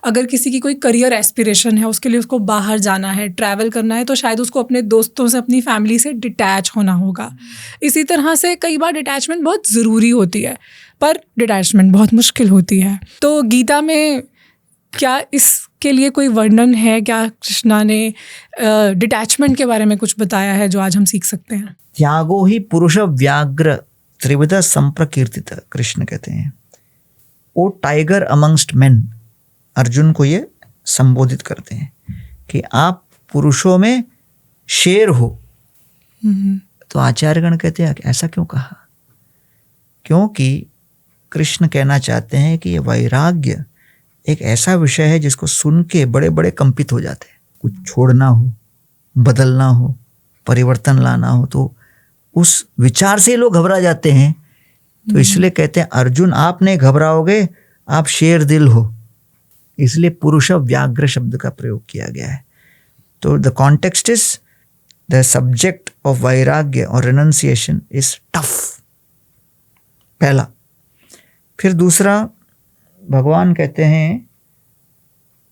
अगर किसी की कोई करियर एस्पिरेशन है, उसके लिए उसको बाहर जाना है, ट्रैवल करना है, तो शायद उसको अपने दोस्तों से, अपनी फैमिली से डिटैच होना होगा। इसी तरह से कई बार डिटैचमेंट बहुत ज़रूरी होती है, पर डिटैचमेंट बहुत मुश्किल होती है। तो गीता में क्या इसके लिए कोई वर्णन है? क्या कृष्णा ने डिटैचमेंट के बारे में कुछ बताया है जो आज हम सीख सकते हैं? त्यागो ही पुरुष व्याघ्र त्रिविध संप्रकीर्तित, कृष्ण कहते हैं। ओ टाइगर अमंगस्ट मेन, अर्जुन को ये संबोधित करते हैं कि आप पुरुषों में शेर हो। तो आचार्यगण कहते हैं ऐसा क्यों कहा? क्योंकि कृष्ण कहना चाहते हैं कि ये वैराग्य एक ऐसा विषय है जिसको सुन के बड़े बड़े कंपित हो जाते हैं। कुछ छोड़ना हो, बदलना हो, परिवर्तन लाना हो, तो उस विचार से लोग घबरा जाते हैं। तो इसलिए कहते हैं अर्जुन आप नहीं घबराओगे, आप शेर दिल हो। इसलिए पुरुष व्याघ्र शब्द का प्रयोग किया गया है। तो the context is the subject of वैराग्य और रिनंसिएशन इज टफ, पहला। फिर दूसरा, भगवान कहते हैं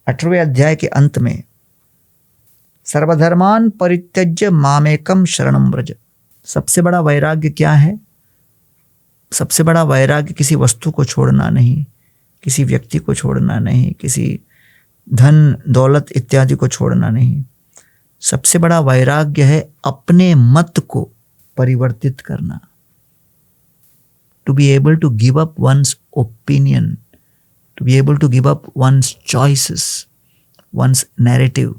8वें अध्याय के अंत में, सर्वधर्मान परित्यज्य मामेकम शरणं व्रज। सबसे बड़ा वैराग्य क्या है? सबसे बड़ा वैराग्य किसी वस्तु को छोड़ना नहीं, किसी व्यक्ति को छोड़ना नहीं, किसी धन दौलत इत्यादि को छोड़ना नहीं। सबसे बड़ा वैराग्य है अपने मत को परिवर्तित करना। To be able to give up one's opinion, to be able to give up one's choices, one's narrative,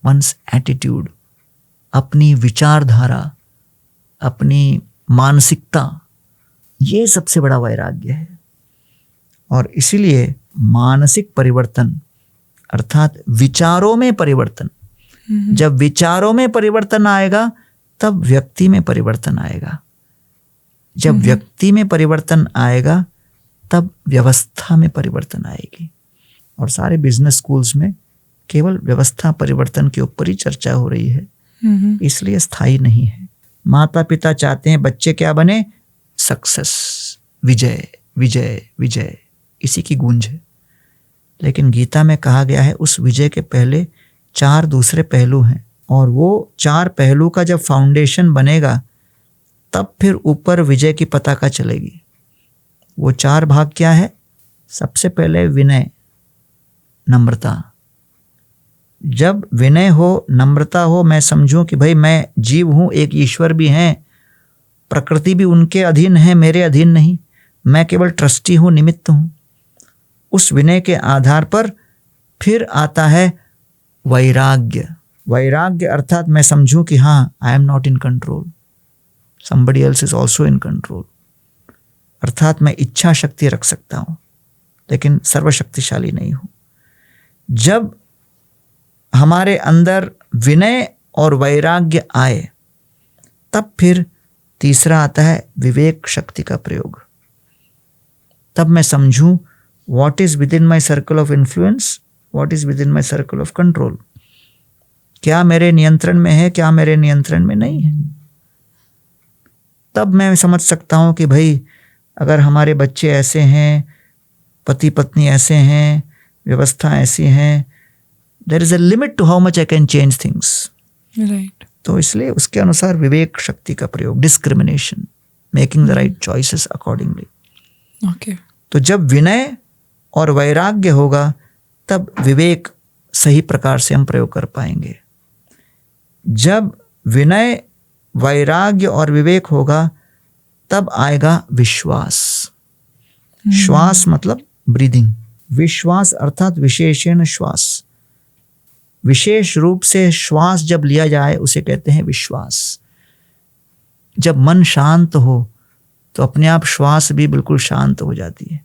one's attitude, अपनी विचारधारा, अपनी मानसिकता, ये सबसे बड़ा वैराग्य है। और इसीलिए मानसिक परिवर्तन अर्थात विचारों में परिवर्तन, जब विचारों में परिवर्तन आएगा तब व्यक्ति में परिवर्तन आएगा, जब व्यक्ति में परिवर्तन आएगा तब व्यवस्था में परिवर्तन आएगी। और सारे बिजनेस स्कूल्स में केवल व्यवस्था परिवर्तन के ऊपर ही चर्चा हो रही है, इसलिए स्थायी नहीं है। माता पिता चाहते हैं बच्चे क्या बने? सक्सेस, विजय विजय विजय, इसी की गूंज है। लेकिन गीता में कहा गया है उस विजय के पहले 4 दूसरे पहलू हैं, और वो 4 पहलू का जब फाउंडेशन बनेगा तब फिर ऊपर विजय की पताका चलेगी। वो 4 भाग क्या है? सबसे पहले विनय, नम्रता। जब विनय हो, नम्रता हो, मैं समझूं कि भाई मैं जीव हूं, एक ईश्वर भी हैं, प्रकृति भी उनके अधीन है, मेरे अधीन नहीं, मैं केवल ट्रस्टी हूं, निमित्त हूं। उस विनय के आधार पर फिर आता है वैराग्य। वैराग्य अर्थात मैं समझूं कि हाँ, I am not in control, somebody else is also in control. अर्थात मैं इच्छा शक्ति रख सकता हूं लेकिन सर्वशक्तिशाली नहीं हूं। जब हमारे अंदर विनय और वैराग्य आए तब फिर तीसरा आता है विवेक शक्ति का प्रयोग। तब मैं समझूं what is within my circle of influence, what is within my circle of control. क्या मेरे नियंत्रण में है, क्या मेरे नियंत्रण में नहीं है। तब मैं समझ सकता हूं कि भाई अगर हमारे बच्चे ऐसे हैं, पति पत्नी ऐसे हैं, व्यवस्था ऐसी है, there is a limit to how much I can change things. Right. तो इसलिए उसके अनुसार विवेक शक्ति का प्रयोग, discrimination, making the right choices accordingly. Okay. तो जब विनय और वैराग्य होगा तब विवेक सही प्रकार से हम प्रयोग कर पाएंगे। जब विनय, वैराग्य और विवेक होगा तब आएगा विश्वास। श्वास मतलब ब्रीदिंग, विश्वास अर्थात विशेषण श्वास। विशेष रूप से श्वास जब लिया जाए उसे कहते हैं विश्वास। जब मन शांत हो तो अपने आप श्वास भी बिल्कुल शांत हो जाती है।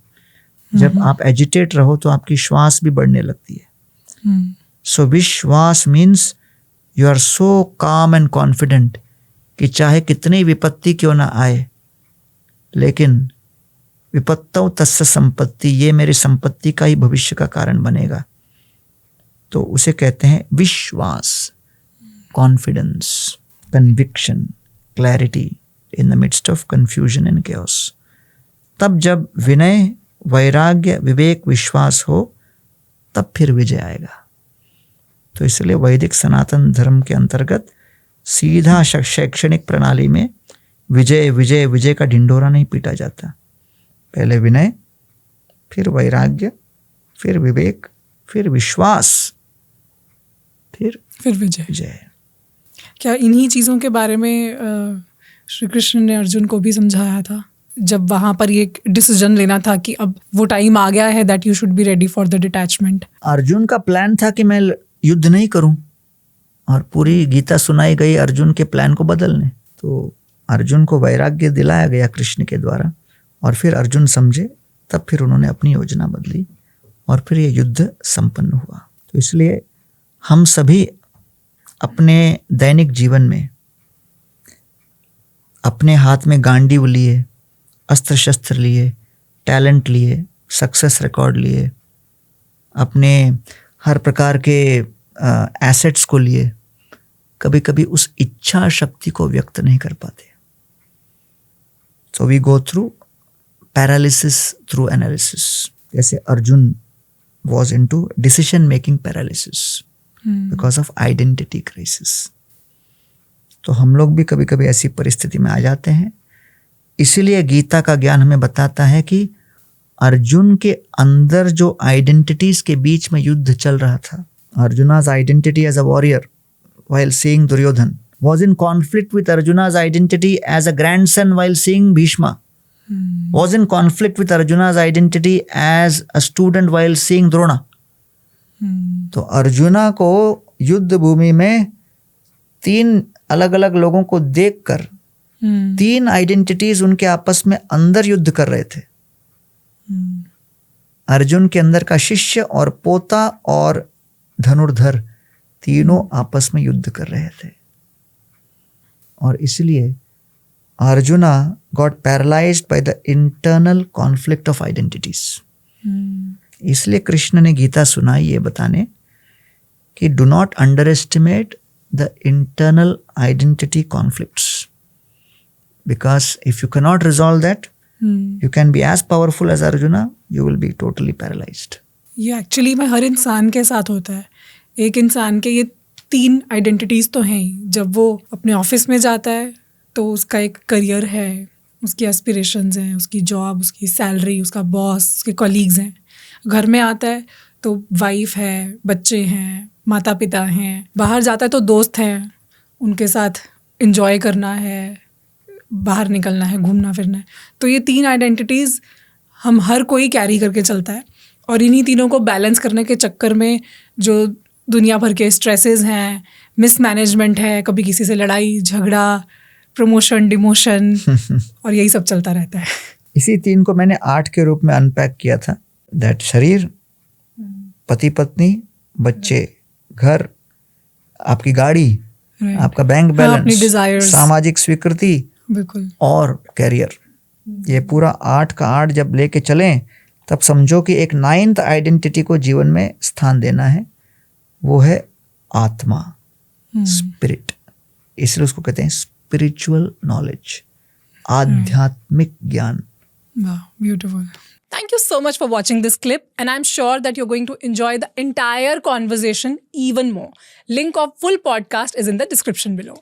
जब आप एजिटेट रहो तो आपकी श्वास भी बढ़ने लगती है। सो विश्वास मीन्स यू आर सो काम एंड कॉन्फिडेंट कि चाहे कितनी विपत्ति क्यों ना आए, लेकिन विपत्तौ तस्य संपत्ति, ये मेरी संपत्ति का ही भविष्य का कारण बनेगा। तो उसे कहते हैं विश्वास, confidence, conviction, clarity in the midst of confusion and chaos। तब जब विनय, वैराग्य, विवेक, विश्वास हो तब फिर विजय आएगा। तो इसलिए वैदिक सनातन धर्म के अंतर्गत सीधा शैक्षणिक प्रणाली में विजय विजय विजय का ढिंढोरा नहीं पीटा जाता। पहले विनय, फिर वैराग्य, फिर विवेक, फिर विश्वास, फिर विजय। विजय। क्या इन्हीं चीज़ों के बारे में श्री कृष्ण ने अर्जुन को भी समझाया था जब वहाँ पर ये डिसीजन लेना था कि अब वो टाइम आ गया है that you should be ready for the detachment? Arjun का प्लान था कि मैं युद्ध नहीं करूं, और पूरी गीता सुनाई गई अर्जुन के प्लान को बदलने। तो अर्जुन को वैराग्य दिलाया गया कृष्ण के द्वारा, और फिर अर्जुन समझे, तब फिर उन्होंने अपनी योजना बदली और फिर ये युद्ध संपन्न हुआ। तो इसलिए हम सभी अपने दैनिक जीवन में अपने हाथ में गांडीव लिए, अस्त्र शस्त्र लिए, टैलेंट लिए, सक्सेस रिकॉर्ड लिए, अपने हर प्रकार के एसेट्स को लिए, कभी कभी उस इच्छा शक्ति को व्यक्त नहीं कर पाते। So we go through paralysis through analysis. जैसे Arjun was into decision making paralysis because of identity crisis. तो हम लोग भी कभी कभी ऐसी परिस्थिति में आ जाते हैं। इसीलिए गीता का ज्ञान हमें बताता है कि अर्जुन के अंदर जो आइडेंटिटीज के बीच में युद्ध चल रहा था, अर्जुना's identity as a warrior while seeing Duryodhan was in conflict with Arjuna's identity as a grandson while seeing Bhishma, was in conflict with Arjuna's identity as a student while seeing Drona. तो अर्जुना को युद्ध भूमि में 3 अलग अलग लोगों को देखकर 3 identities उनके आपस में अंदर युद्ध कर रहे थे। अर्जुन के अंदर का शिष्य और पोता और धनुर्धर तीनों आपस में युद्ध कर रहे थे, और इसलिए arjuna got paralysed by the internal conflict of identities. इसलिए कृष्ण ने गीता सुनाई ये बताने कि do not under estimate the internal identity conflicts, because if you can not resolve that, you can be as powerful as Arjuna, you will be totally paralyzed. ये actually में हर इंसान के साथ होता है। एक इंसान के ये 3 आइडेंटिटीज़ तो हैं ही। जब वो अपने ऑफिस में जाता है तो उसका एक करियर है, उसकी एस्पिरेशंस हैं, उसकी जॉब, उसकी सैलरी, उसका बॉस, उसके कॉलीग्स हैं। घर में आता है तो वाइफ है, बच्चे हैं, माता पिता हैं। बाहर जाता है तो दोस्त हैं, उनके साथ एंजॉय करना है, बाहर निकलना है, घूमना फिरना है। तो ये 3 आइडेंटिटीज़ हम हर कोई कैरी करके चलता है, और इन्हीं तीनों को बैलेंस करने के चक्कर में जो दुनिया भर के स्ट्रेसेस हैं, मिसमैनेजमेंट है, कभी किसी से लड़ाई झगड़ा, प्रमोशन डिमोशन और यही सब चलता रहता है। इसी 3 को मैंने 8 के रूप में अनपैक किया था। दैट शरीर, पति पत्नी, बच्चे, घर, आपकी गाड़ी, आपका बैंक बैलेंस, सामाजिक स्वीकृति, बिल्कुल, और कैरियर। ये पूरा 8 का 8 जब लेके चलें, तब समझो कि एक 9th आइडेंटिटी को जीवन में स्थान देना है, वो है आत्मा, स्पिरिट। इसलिए उसको कहते हैं स्पिरिचुअल नॉलेज, आध्यात्मिक ज्ञान। वाह, beautiful. Thank you so much for watching this clip, and I'm sure that you're going to enjoy the entire conversation even more. Link of full podcast is in the description below.